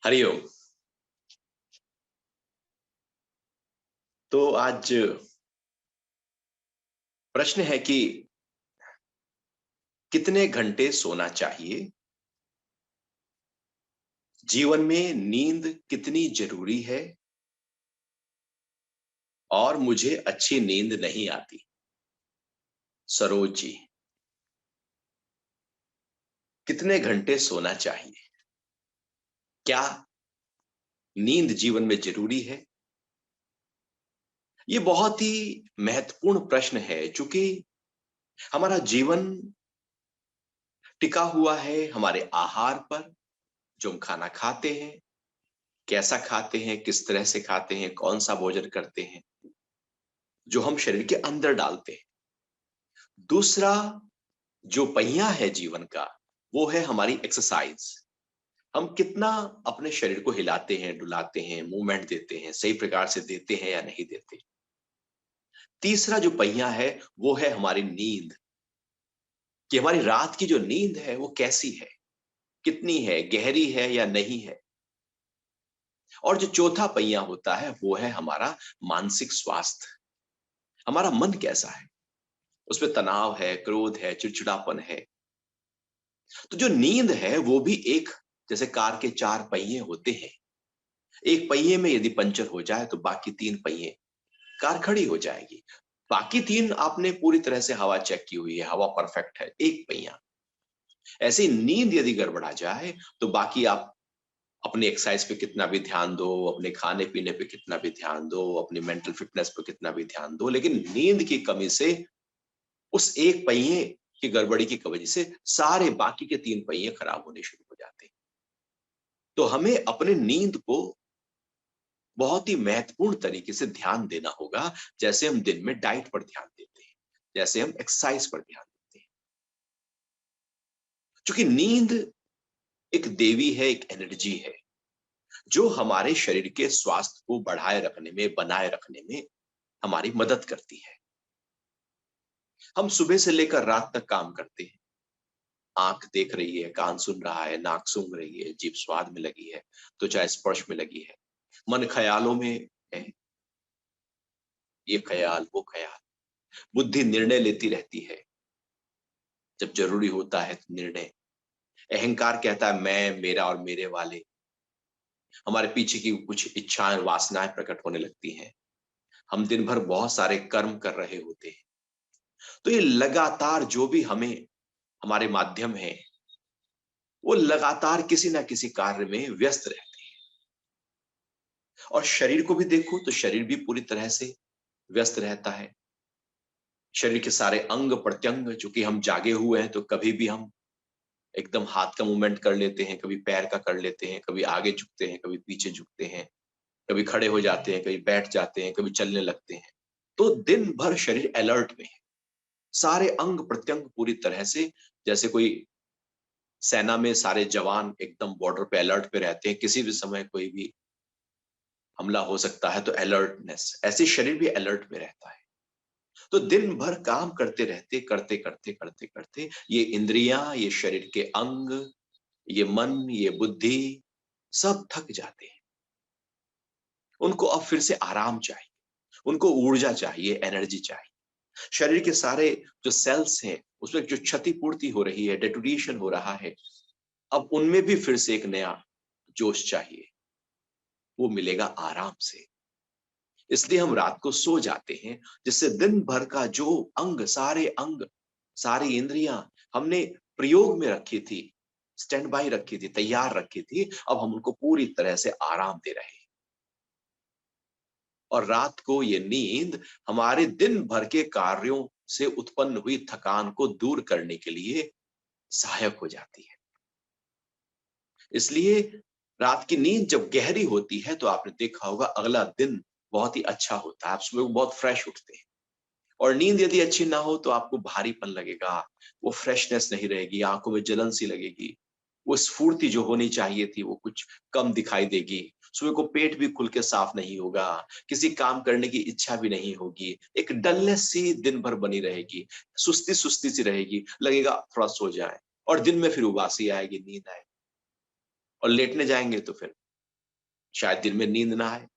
हरिओम। तो आज प्रश्न है कि कितने घंटे सोना चाहिए? जीवन में नींद कितनी जरूरी है? और मुझे अच्छी नींद नहीं आती। सरोज जी, कितने घंटे सोना चाहिए? क्या नींद जीवन में जरूरी है? ये बहुत ही महत्वपूर्ण प्रश्न है, क्योंकि हमारा जीवन टिका हुआ है हमारे आहार पर। जो हम खाना खाते हैं, कैसा खाते हैं, किस तरह से खाते हैं, कौन सा भोजन करते हैं, जो हम शरीर के अंदर डालते हैं। दूसरा जो पहिया है जीवन का, वो है हमारी एक्सरसाइज। हम कितना अपने शरीर को हिलाते हैं, डुलाते हैं, मूवमेंट देते हैं, सही प्रकार से देते हैं या नहीं देते। तीसरा जो पहिया है, वो है हमारी नींद, कि हमारी रात की जो नींद है वो कैसी है, कितनी है, गहरी है या नहीं है। और जो चौथा पहिया होता है, वो है हमारा मानसिक स्वास्थ्य। हमारा मन कैसा है, उसमें तनाव है, क्रोध है, चिड़चिड़ापन है। तो जो नींद है वो भी एक, जैसे कार के चार पहिए होते हैं। एक पहिए में यदि पंचर हो जाए तो बाकी तीन पहिए, कार खड़ी हो जाएगी। बाकी तीन आपने पूरी तरह से हवा चेक की हुई है, हवा परफेक्ट है, एक पहिया। ऐसे ही नींद यदि गड़बड़ा जाए तो बाकी आप अपनी एक्सरसाइज पे कितना भी ध्यान दो, अपने खाने पीने पे कितना भी ध्यान दो, अपनी मेंटल फिटनेस पे कितना भी ध्यान दो, लेकिन नींद की कमी से, उस एक पहिए की गड़बड़ी की वजह से सारे बाकी के तीन पहिए खराब होने शुरू हो जाते हैं। तो हमें अपने नींद को बहुत ही महत्वपूर्ण तरीके से ध्यान देना होगा। जैसे हम दिन में डाइट पर ध्यान देते हैं, जैसे हम एक्सरसाइज पर ध्यान देते हैं। क्योंकि नींद एक देवी है, एक एनर्जी है, जो हमारे शरीर के स्वास्थ्य को बढ़ाए रखने में, बनाए रखने में हमारी मदद करती है। हम सुबह से लेकर रात तक काम करते हैं। आंख देख रही है, कान सुन रहा है, नाक सूंघ रही है, जीभ स्वाद में लगी है, तो चाहे स्पर्श में लगी है, मन ख्यालों में है, ये ख्याल वो ख्याल, बुद्धि निर्णय लेती रहती है जब जरूरी होता है तो निर्णय। अहंकार कहता है मैं, मेरा और मेरे वाले। हमारे पीछे की कुछ इच्छाएं, वासनाएं प्रकट होने लगती हैं। हम दिन भर बहुत सारे कर्म कर रहे होते हैं। तो ये लगातार जो भी हमें, हमारे माध्यम है, वो लगातार किसी ना किसी कार्य में व्यस्त रहते हैं। और शरीर को भी देखो तो शरीर भी पूरी तरह से व्यस्त रहता है। शरीर के सारे अंग प्रत्यंग, चूंकि हम जागे हुए हैं तो कभी भी हम एकदम हाथ का मूवमेंट कर लेते हैं, कभी पैर का कर लेते हैं, कभी आगे झुकते हैं, कभी पीछे झुकते हैं, कभी खड़े हो जाते हैं, कभी बैठ जाते हैं, कभी चलने लगते हैं। तो दिन भर शरीर अलर्ट में है। सारे अंग प्रत्यंग पूरी तरह से, जैसे कोई सेना में सारे जवान एकदम बॉर्डर पे अलर्ट पे रहते हैं, किसी भी समय कोई भी हमला हो सकता है, तो अलर्टनेस, ऐसे शरीर भी अलर्ट में रहता है। तो दिन भर काम करते रहते, करते करते करते करते ये इंद्रियां, ये शरीर के अंग, ये मन, ये बुद्धि, सब थक जाते हैं। उनको अब फिर से आराम चाहिए, उनको ऊर्जा चाहिए, एनर्जी चाहिए। शरीर के सारे जो सेल्स हैं, उसमें जो क्षतिपूर्ति हो रही है, डेटोनेशन हो रहा है, अब उनमें भी फिर से एक नया जोश चाहिए। वो मिलेगा आराम से। इसलिए हम रात को सो जाते हैं, जिससे दिन भर का जो अंग, सारी इंद्रियां हमने प्रयोग में रखी थी, स्टैंड बाय रखी थी, तैयार रखी थी, अब हम उनको पूरी तरह से आराम दे रहे हैं। और रात को ये नींद हमारे दिन भर के कार्यों से उत्पन्न हुई थकान को दूर करने के लिए सहायक हो जाती है। इसलिए रात की नींद जब गहरी होती है तो आपने देखा होगा अगला दिन बहुत ही अच्छा होता है, आप सुबह को बहुत फ्रेश उठते हैं। और नींद यदि अच्छी ना हो तो आपको भारीपन लगेगा, वो फ्रेशनेस नहीं रहेगी, आंखों में जलन सी लगेगी, वो स्फूर्ति जो होनी चाहिए थी वो कुछ कम दिखाई देगी। सुबह को पेट भी खुल के साफ नहीं होगा, किसी काम करने की इच्छा भी नहीं होगी, एक डलनेस सी दिन भर बनी रहेगी, सुस्ती सुस्ती सी रहेगी, लगेगा थोड़ा सो जाए। और दिन में फिर उबासी आएगी, नींद आएगी। और लेटने जाएंगे तो फिर शायद दिन में नींद ना आए।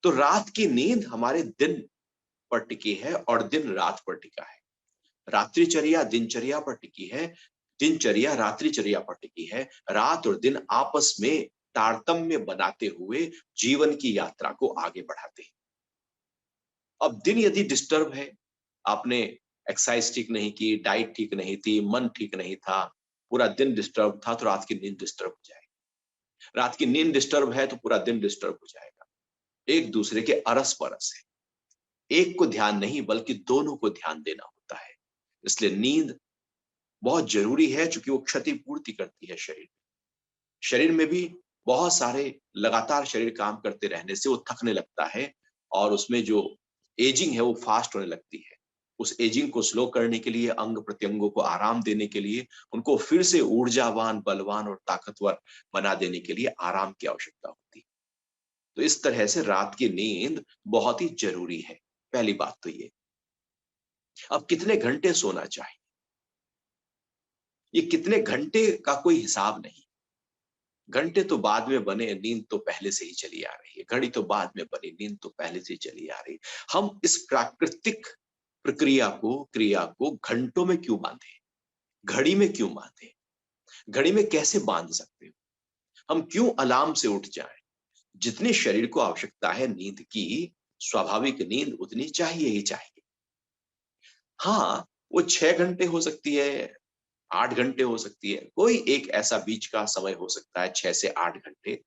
तो रात की नींद हमारे दिन पर टिकी है और दिन रात पर टिका है। रात्रिचर्या दिनचर्या पर टिकी है, दिनचर्या रात्रिचर्या पर टिकी है। रात और दिन आपस में तारतम्य बनाते हुए जीवन की यात्रा को आगे बढ़ाते हैं। अब दिन यदि डिस्टर्ब है, आपने एक्सरसाइज ठीक नहीं की, डाइट ठीक नहीं थी, मन ठीक नहीं था, पूरा दिन डिस्टर्ब था, तो रात की नींद डिस्टर्ब हो जाएगी। रात की नींद डिस्टर्ब है तो पूरा दिन डिस्टर्ब हो जाएगा। एक दूसरे के अरस-परस है। एक को ध्यान नहीं बल्कि दोनों को ध्यान देना होता है। इसलिए नींद बहुत ज़रूरी है, चूँकि वो क्षतिपूर्ति करती है शरीर में। शरीर में भी बहुत सारे लगातार शरीर काम करते रहने से वो थकने लगता है और उसमें जो एजिंग है वो फ़ास्ट होने लगती है। उस एजिंग को स्लो करने के लिए, अंग-प्रत्यंगों को आराम देने के लिए, उनको फिर से ऊर्जावान, बलवान और ताकतवर बना देने के लिए आराम की आवश्यकता होती है। तो इस तरह से रात की नींद बहुत ही ज़रूरी है। पहली बात तो ये। अब कितने घंटे सोना चाहिए? ये कितने घंटे का कोई हिसाब नहीं। घंटे तो बाद में बने, नींद तो पहले से ही चली आ रही है। घड़ी तो बाद में बनी, नींद तो पहले से ही चली आ रही है। हम इस प्राकृतिक क्रिया को घंटों में क्यों बांधे? घड़ी में क्यों बांधे? घड़ी में कैसे बांध सकते हो? हम क्यों अलार्म से उठ जाएं? जितनी शरीर को आवश्यकता है नींद की, स्वाभाविक नींद उतनी चाहिए ही चाहिए। हाँ, वो 6 घंटे हो सकती है, 8 घंटे हो सकती है, कोई एक ऐसा बीच का समय हो सकता है 6 से 8 घंटे,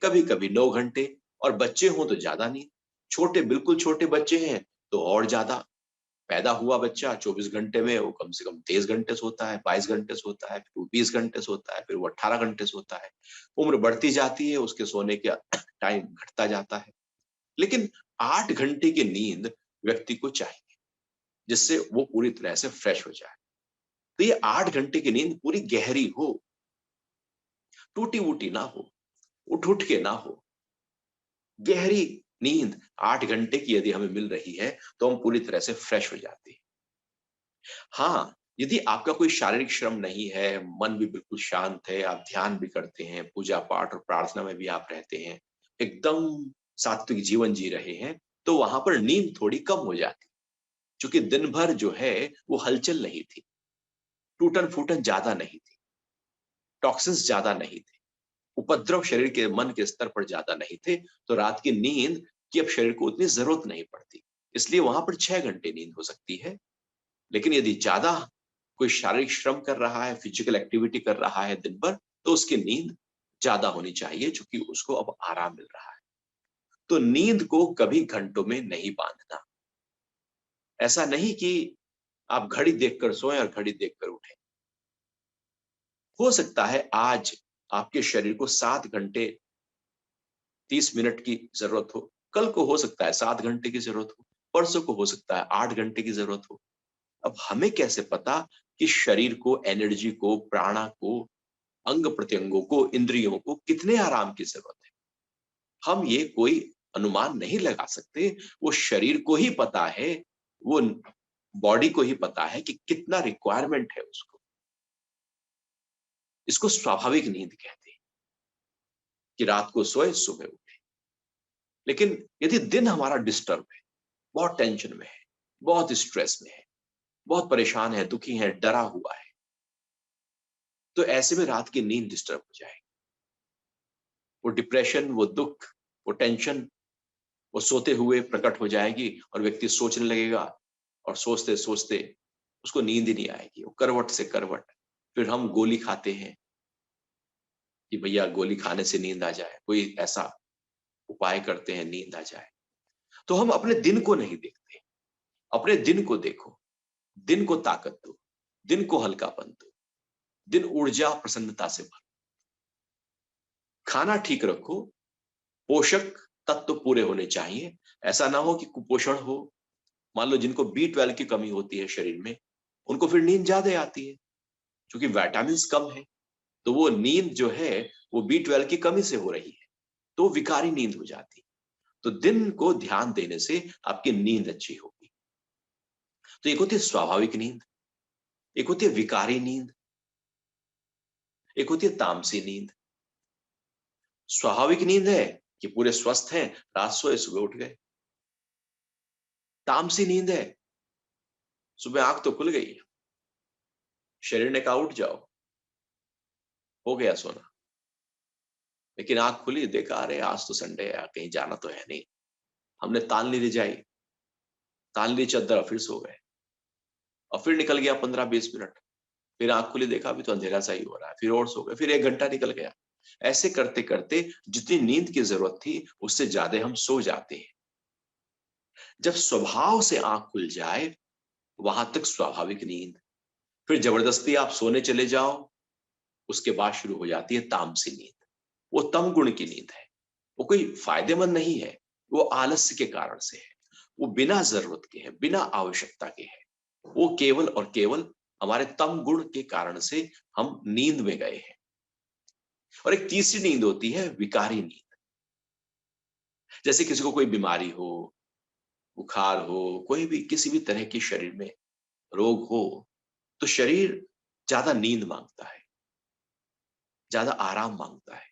कभी-कभी 9 घंटे, और बच्चे हों तो ज़्यादा नींद। छोटे बिल्कुल छोटे बच्चे हैं तो और ज़्यादा। पैदा हुआ बच्चा 24 घंटे में वो कम से कम 23 घंटे सोता है, 22 घंटे सोता है, फिर वो 20 घंटे सोता है, फिर वो 18 घंटे सोता है। उम्र बढ़ती जाती है, उसके सोने का टाइम घटता जाता है। लेकिन 8 घंटे की नींद व्यक्ति को चाहिए, जिससे वो पूरी तरह से फ्रेश हो जाए। तो ये 8 घंटे की नींद पूरी गहरी हो, टूटी-वूटी ना हो, उठ-उठ के ना हो। गहरी नींद 8 घंटे की यदि हमें मिल रही है, तो हम पूरी तरह से फ्रेश हो जाते हैं। हाँ, यदि आपका कोई शारीरिक श्रम नहीं है, मन भी बिल्कुल शांत है, आप ध्यान भी करते हैं, पूजा-पाठ और प्रार्थना में भी आप रहते हैं, एकदम सात्विक जीवन जी रहे हैं, तो वहाँ पर नींद थोड़ी कम हो जाती है। चूँकि दिन भर जो है, वो हलचल नहीं थी, टूटन-फूटन ज़्यादा नहीं थी, टॉक्सिन्स ज़्यादा नहीं थे। उपद्रव शरीर के मन के स्तर पर ज़्यादा नहीं थे, तो रात की नींद की अब शरीर को उतनी ज़रूरत नहीं पड़ती। इसलिए वहाँ पर 6 घंटे नींद हो सकती है। लेकिन यदि ज़्यादा कोई शारीरिक श्रम कर रहा है, फिज़िकल एक्टिविटी कर रहा है दिन भर, तो उसकी नींद ज़्यादा होनी चाहिए, चूँकि उसको अब आराम मिल रहा है। तो नींद को कभी घंटों में नहीं बाँधना। ऐसा नहीं कि आप घड़ी देखकर सोएँ और घड़ी देखकर उठें। हो सकता है आज आपके शरीर को 7 घंटे 30 मिनट की ज़रूरत हो, कल को हो सकता है 7 घंटे की ज़रूरत हो, परसों को हो सकता है 8 घंटे की ज़रूरत हो। अब हमें कैसे पता कि शरीर को, एनर्जी को, प्राणा को, अंग-प्रत्यंगों को, इंद्रियों को कितने आराम की ज़रूरत है? हम ये कोई अनुमान नहीं लगा सकते, वो शरीर को ही पता है, वो बॉडी को ही पता है कि कितना रिक्वायरमेंट है उसको। इसको स्वाभाविक नींद कहते हैं कि रात को सोए, सुबह उठे। लेकिन यदि दिन हमारा डिस्टर्ब है, बहुत टेंशन में है, बहुत स्ट्रेस में है, बहुत परेशान है, दुखी है, डरा हुआ है, तो ऐसे में रात की नींद डिस्टर्ब हो जाएगी। वो डिप्रेशन, वो दुःख, वो टेंशन, वो सोते हुए प्रकट हो जाएगी और व्यक्ति सोचने लगेगा और सोचते-सोचते उसको नींद ही नहीं आएगी। वो करवट से करवट। फिर हम गोली खाते हैं कि भैया गोली खाने से नींद आ जाए, कोई ऐसा उपाय करते हैं नींद आ जाए। तो हम अपने दिन को नहीं देखते। अपने दिन को देखो, दिन को ताकत दो, दिन को हल्कापन दो, दिन ऊर्जा प्रसन्नता से भरो। खाना ठीक रखो, पोषक तत्व पूरे होने चाहिए। ऐसा ना हो कि कुपोषण हो। मान लो जिनको बी12 की कमी होती है शरीर में, उनको फिर नींद ज़्यादा आती है, क्योंकि विटामिन्स कम है, तो वो नींद जो है, वो बी12 की कमी से हो रही है, तो विकारी नींद हो जाती है। तो दिन को ध्यान देने से आपकी नींद अच्छी होगी। तो एक होती है स्वाभाविक नींद, एक होती है विकारी नींद, एक होती है तामसी नींद। स्वाभाविक नींद है कि पूरे स्वस्थ हैं, रात सोए सुबह उठ गए। तामसी नींद है, सुबह आंख तो खुल गई, शरीर ने कहा उठ जाओ, हो गया सोना, लेकिन आंख खुली, देखा अरे आज तो संडे है, कहीं जाना तो है नहीं। हमने तान ली रजाई, तान ली चद्दर और फिर सो गए। और फिर निकल गया 15-20 मिनट, फिर आंख खुली, देखा अभी तो अंधेरा सा ही हो रहा है, फिर और सो गए, फिर 1 घंटा निकल गया। ऐसे करते करते जितनी नींद की जरूरत थी उससे ज्यादा हम सो जाते हैं। जब स्वभाव से आंख खुल जाए वहां तक स्वाभाविक नींद, फिर जबरदस्ती आप सोने चले जाओ, उसके बाद शुरू हो जाती है तामसी नींद। वो तम गुण की नींद है, वो कोई फायदेमंद नहीं है, वो आलस्य के कारण से है, वो बिना जरूरत के है, बिना आवश्यकता के है। वो केवल और केवल हमारे तम गुण के कारण से हम नींद में गए हैं। और एक तीसरी नींद होती है विकारी नींद। जैसे किसी को कोई बीमारी हो, बुखार हो, कोई भी किसी भी तरह की शरीर में रोग हो, तो शरीर ज्यादा नींद मांगता है, ज्यादा आराम मांगता है।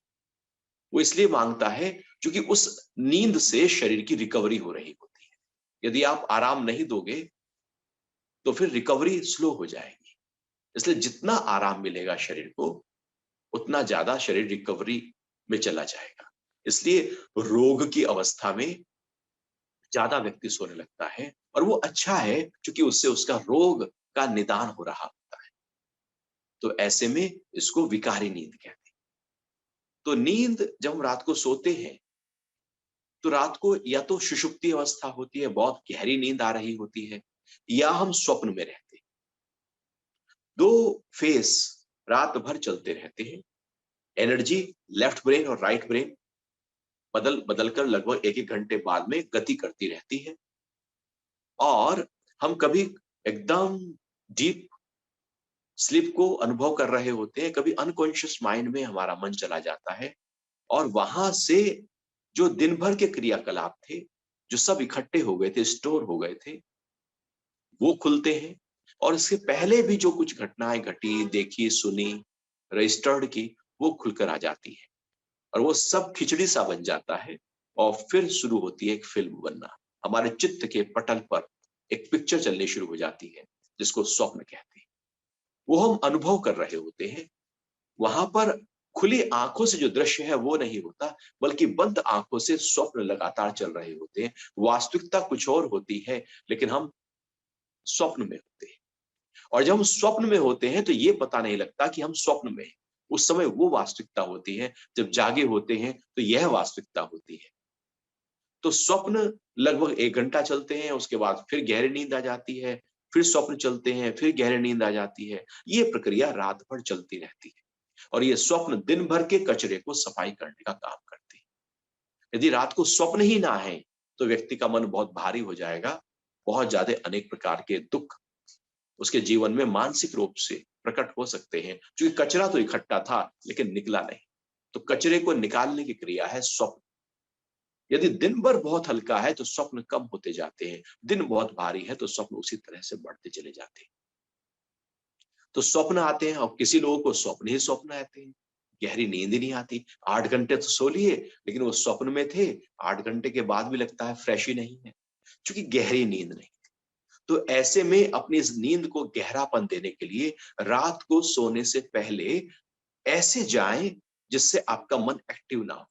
वो इसलिए मांगता है क्योंकि उस नींद से शरीर की रिकवरी हो रही होती है। यदि आप आराम नहीं दोगे तो फिर रिकवरी स्लो हो जाएगी। इसलिए जितना आराम मिलेगा शरीर को, उतना ज्यादा शरीर रिकवरी में चला जाएगा। इसलिए रोग की अवस्था में ज्यादा व्यक्ति सोने लगता है, और वो अच्छा है क्योंकि उससे उसका रोग का निदान हो रहा होता है। तो ऐसे में इसको विकारी नींद कहते हैं। तो नींद जब हम रात को सोते हैं तो रात को या तो सुषुप्ति अवस्था होती है, बहुत गहरी नींद आ रही होती है, या हम स्वप्न में रहते हैं। दो फेस रात भर चलते रहते हैं। एनर्जी लेफ्ट ब्रेन और राइट ब्रेन बदल बदल कर लगभग 1-1 घंटे बाद में गति करती रहती है। और हम कभी एकदम डीप स्लीप को अनुभव कर रहे होते हैं, कभी अनकॉन्शियस माइंड में हमारा मन चला जाता है, और वहां से जो दिन भर के क्रियाकलाप थे, जो सब इकट्ठे हो गए थे, स्टोर हो गए थे, वो खुलते हैं। और इसके पहले भी जो कुछ घटनाएं घटी, देखी, सुनी, रजिस्टर्ड की, वो खुलकर आ जाती है, और वो सब खिचड़ी सा बन जाता है। और फिर शुरू होती है एक फिल्म बनना, हमारे चित्त के पटल पर एक पिक्चर चलनी शुरू हो जाती है, जिसको स्वप्न कहते हैं। वो हम अनुभव कर रहे होते हैं। वहां पर खुली आंखों से जो दृश्य है वो नहीं होता, बल्कि बंद आंखों से स्वप्न लगातार चल रहे होते हैं। वास्तविकता कुछ और होती है, लेकिन हम स्वप्न में होते हैं। और जब हम स्वप्न में होते हैं तो ये पता नहीं लगता कि हम स्वप्न में हैं। उस समय वो वास्तविकता होती है, जब जागे होते हैं तो यह वास्तविकता होती है। तो स्वप्न लगभग 1 घंटा चलते हैं, उसके बाद फिर गहरी नींद आ जाती है, फिर स्वप्न चलते हैं, फिर गहरी नींद आ जाती है। ये प्रक्रिया रात भर चलती रहती है, और ये स्वप्न दिन भर के कचरे को सफाई करने का काम करते हैं। यदि रात को स्वप्न ही ना है तो व्यक्ति का मन बहुत भारी हो जाएगा, बहुत ज्यादा अनेक प्रकार के दुख उसके जीवन में मानसिक रूप से प्रकट हो सकते हैं, क्योंकि कचरा तो इकट्ठा था लेकिन निकला नहीं। तो कचरे को निकालने की क्रिया है स्वप्न। यदि दिन भर बहुत हल्का है तो स्वप्न कम होते जाते हैं, दिन बहुत भारी है तो स्वप्न उसी तरह से बढ़ते चले जाते हैं। तो स्वप्न आते हैं, और किसी लोगों को स्वप्न ही स्वप्न आते हैं, गहरी नींद ही नहीं आती। 8 घंटे तो सो लिए, लेकिन वो स्वप्न में थे, 8 घंटे के बाद भी लगता है फ्रेश ही नहीं है, क्योंकि गहरी नींद नहीं। तो ऐसे में अपनी इस नींद को गहरापन देने के लिए रात को सोने से पहले ऐसे जाएं जिससे आपका मन एक्टिव ना हो।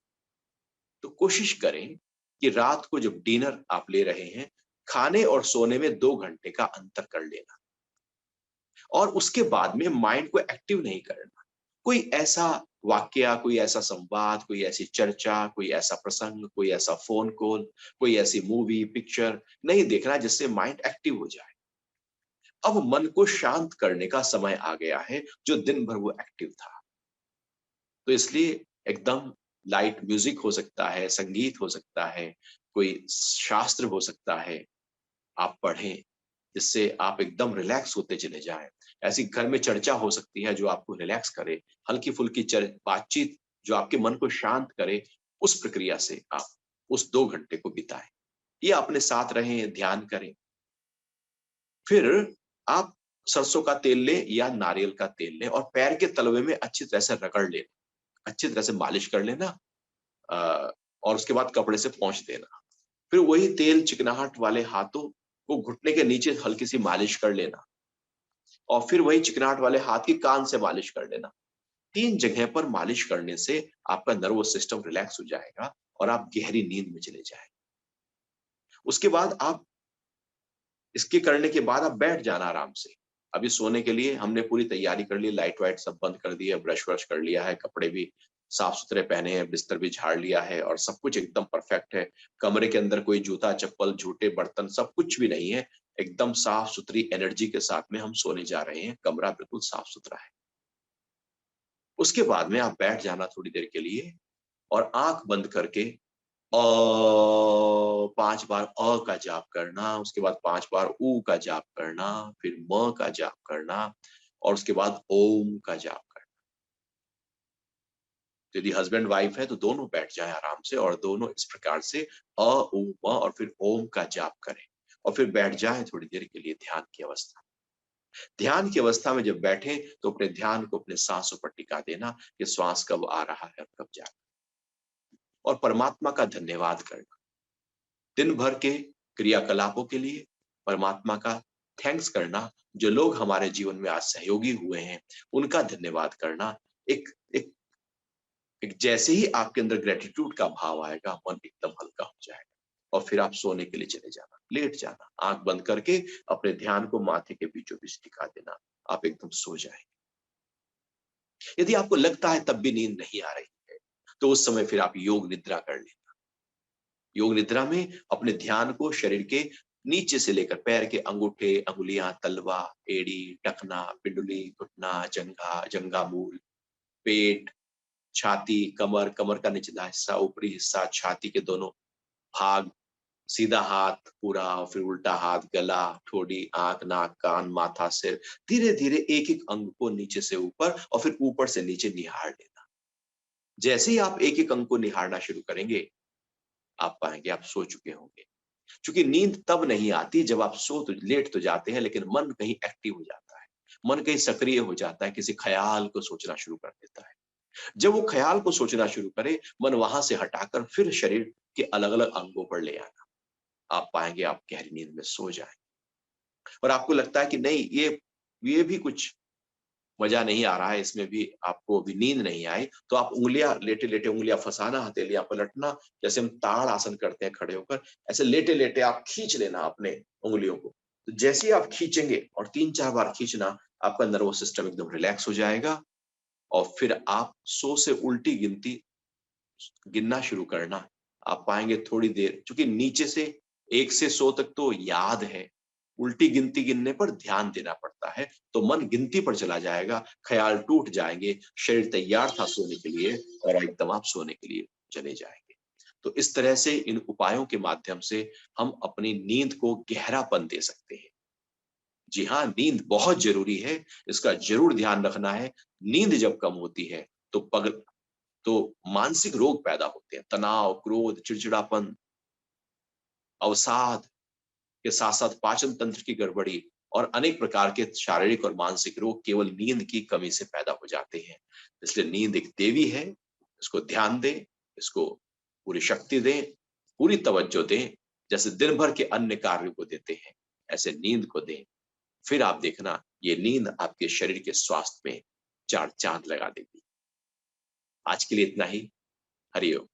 तो कोशिश करें कि रात को जब डिनर आप ले रहे हैं, खाने और सोने में 2 घंटे का अंतर कर लेना, और उसके बाद में माइंड को एक्टिव नहीं करना। कोई ऐसा वाक्या, कोई ऐसा संवाद, कोई ऐसी चर्चा, कोई ऐसा प्रसंग, कोई ऐसा फोन कॉल, कोई ऐसी मूवी पिक्चर नहीं देखना जिससे माइंड एक्टिव हो जाए। अब मन को शांत करने का समय आ गया है, जो दिन भर वो एक्टिव था। तो इसलिए एकदम लाइट म्यूजिक हो सकता है, संगीत हो सकता है, कोई शास्त्र हो सकता है, आप पढ़ें, जिससे आप एकदम रिलैक्स होते चले जाएं। ऐसी घर में चर्चा हो सकती है जो आपको रिलैक्स करे, हल्की फुल्की बातचीत जो आपके मन को शांत करे। उस प्रक्रिया से आप उस 2 घंटे को बिताएं, या अपने साथ रहें, ध्यान करें। फिर आप सरसों का तेल लें या नारियल का तेल लें, और पैर के तलवे में अच्छी तरह से रगड़ लें, अच्छी तरह से मालिश कर लेना। और उसके बाद कपड़े से पोंछ देना। फिर वही तेल चिकनाहट वाले हाथों को घुटने के नीचे हल्की सी मालिश कर लेना, और फिर वही चिकनाहट वाले हाथ की कान से मालिश कर लेना। 3 जगह पर मालिश करने से आपका नर्वस सिस्टम रिलैक्स हो जाएगा और आप गहरी नींद में चले जाएंगे। उसके बाद आप इसके करने के बाद आप बैठ जाना आराम से। अभी सोने के लिए हमने पूरी तैयारी कर ली, लाइट वाइट सब बंद कर दिया, ब्रश व्रश कर लिया है, कपड़े भी साफ सुथरे पहने हैं, बिस्तर भी झाड़ लिया है और सब कुछ एकदम परफेक्ट है। कमरे के अंदर कोई जूता चप्पल झूठे बर्तन सब कुछ भी नहीं है। एकदम साफ सुथरी एनर्जी के साथ में हम सोने जा रहे हैं, कमरा बिल्कुल साफ सुथरा है। उसके बाद में आप बैठ जाना थोड़ी देर के लिए और आंख बंद करके 5 बार का जाप करना, उसके बाद 5 बार ऊ का जाप करना, फिर म का जाप करना और उसके बाद ओम का जाप करना। यदि हस्बैंड वाइफ है तो दोनों बैठ जाएं आराम से और दोनों इस प्रकार से ऊ म और फिर ओम का जाप करें और फिर बैठ जाएं थोड़ी देर के लिए ध्यान की अवस्था। ध्यान की अवस्था में जब बैठे तो अपने ध्यान को अपने सांसों पर टिका देना कि श्वास कब आ रहा है और कब जा रहा है, और परमात्मा का धन्यवाद करना। दिन भर के क्रियाकलापों के लिए परमात्मा का थैंक्स करना। जो लोग हमारे जीवन में आज सहयोगी हुए हैं उनका धन्यवाद करना। एक एक एक जैसे ही आपके अंदर ग्रेटिट्यूड का भाव आएगा मन एकदम हल्का हो जाएगा और फिर आप सोने के लिए चले जाना, लेट जाना, आंख बंद करके अपने ध्यान को माथे के बीचों बीच टिका देना, आप एकदम सो जाएंगे। यदि आपको लगता है तब भी नींद नहीं आ रही है तो उस समय फिर आप योग निद्रा कर लें। योग निद्रा में अपने ध्यान को शरीर के नीचे से लेकर पैर के अंगूठे, अंगुलियां, तलवा, एड़ी, टखना, पिंडली, घुटना, जंघा, जंघा मूल, पेट, छाती, कमर, कमर का निचला हिस्सा, ऊपरी हिस्सा, छाती के दोनों भाग, सीधा हाथ पूरा और फिर उल्टा हाथ, गला, ठोड़ी, आंख, नाक, कान, माथा, सिर, धीरे धीरे एक एक अंग को नीचे से ऊपर और फिर ऊपर से नीचे निहार लेना। जैसे ही आप एक एक अंग को निहारना शुरू करेंगे आप पाएंगे आप सो चुके होंगे। क्योंकि नींद तब नहीं आती जब आप सो तो लेट तो जाते हैं लेकिन मन कहीं एक्टिव हो जाता है, मन कहीं सक्रिय हो जाता है, किसी ख्याल को सोचना शुरू कर देता है। जब वो ख्याल को सोचना शुरू करे मन वहां से हटाकर फिर शरीर के अलग अलग अंगों पर ले आना, आप पाएंगे आप गहरी नींद में सो जाए। और आपको लगता है कि नहीं ये भी कुछ मजा नहीं आ रहा है, इसमें भी आपको अभी नींद नहीं आई, तो आप उंगलियां लेटे लेटे उंगलियां फंसाना, हथेलियां पलटना, जैसे हम ताड़ आसन करते हैं खड़े होकर, ऐसे लेटे लेटे आप खींच लेना अपने उंगलियों को। तो जैसे ही आप खींचेंगे और 3-4 बार खींचना आपका नर्वस सिस्टम एकदम रिलैक्स हो जाएगा और फिर आप 100 से उल्टी गिनती गिनना शुरू करना। आप पाएंगे थोड़ी देर, क्योंकि नीचे से 1 से 100 तक तो याद है, उल्टी गिनती गिनने पर ध्यान देना पड़ता है, तो मन गिनती पर चला जाएगा, ख्याल टूट जाएंगे, शरीर तैयार था सोने के लिए और एकदम आप सोने के लिए चले जाएंगे। तो इस तरह से इन उपायों के माध्यम से हम अपनी नींद को गहरापन दे सकते हैं। जी हाँ, नींद बहुत जरूरी है, इसका जरूर ध्यान रखना है। नींद जब कम होती है तो तो मानसिक रोग पैदा होते हैं, तनाव, क्रोध, चिड़चिड़ापन, अवसाद के साथ साथ पाचन तंत्र की गड़बड़ी और अनेक प्रकार के शारीरिक और मानसिक रोग केवल नींद की कमी से पैदा हो जाते हैं। इसलिए नींद एक देवी है, इसको ध्यान दें, इसको पूरी शक्ति दें, पूरी तवज्जो दें। जैसे दिन भर के अन्य कार्यों को देते हैं ऐसे नींद को दें। फिर आप देखना ये नींद आपके शरीर के स्वास्थ्य में चार चांद लगा देगी। आज के लिए इतना ही। हरिओम।